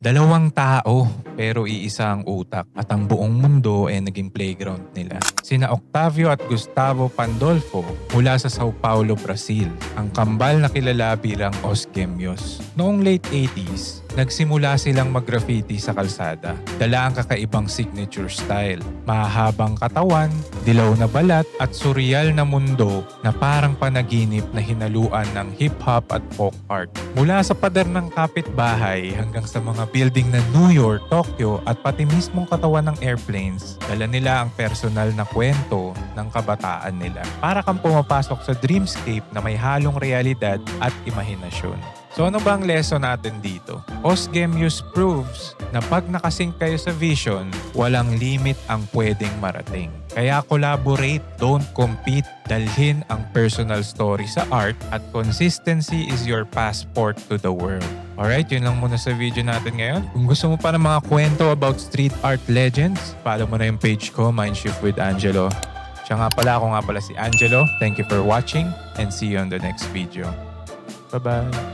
Dalawang tao pero iisa ang utak at ang buong mundo ay naging playground nila. Sina Octavio at Gustavo Pandolfo mula sa Sao Paulo, Brazil, ang kambal na kilala bilang Os Gemios. Noong late 80s, nagsimula silang mag-graffiti sa kalsada. Dala ang kakaibang signature style, mahahabang katawan, dilaw na balat at surreal na mundo na parang panaginip na hinaluan ng hip-hop at folk art. Mula sa pader ng kapitbahay hanggang sa mga building na New York, Tokyo at pati mismong katawan ng airplanes, dala nila ang personal na kwento ng kabataan nila. Para kang pumapasok sa dreamscape na may halong realidad at imahinasyon. So ano ba ang lesson natin dito? Os Gemios proves na pag nakasync kayo sa vision, walang limit ang pwedeng marating. Kaya collaborate, don't compete, dalhin ang personal story sa art at consistency is your passport to the world. Alright, yun lang muna sa video natin ngayon. Kung gusto mo pa ng mga kwento about street art legends, follow mo na yung page ko, Mindshift with Angelo. Siya nga pala, ako nga pala si Angelo. Thank you for watching and see you on the next video. Bye-bye!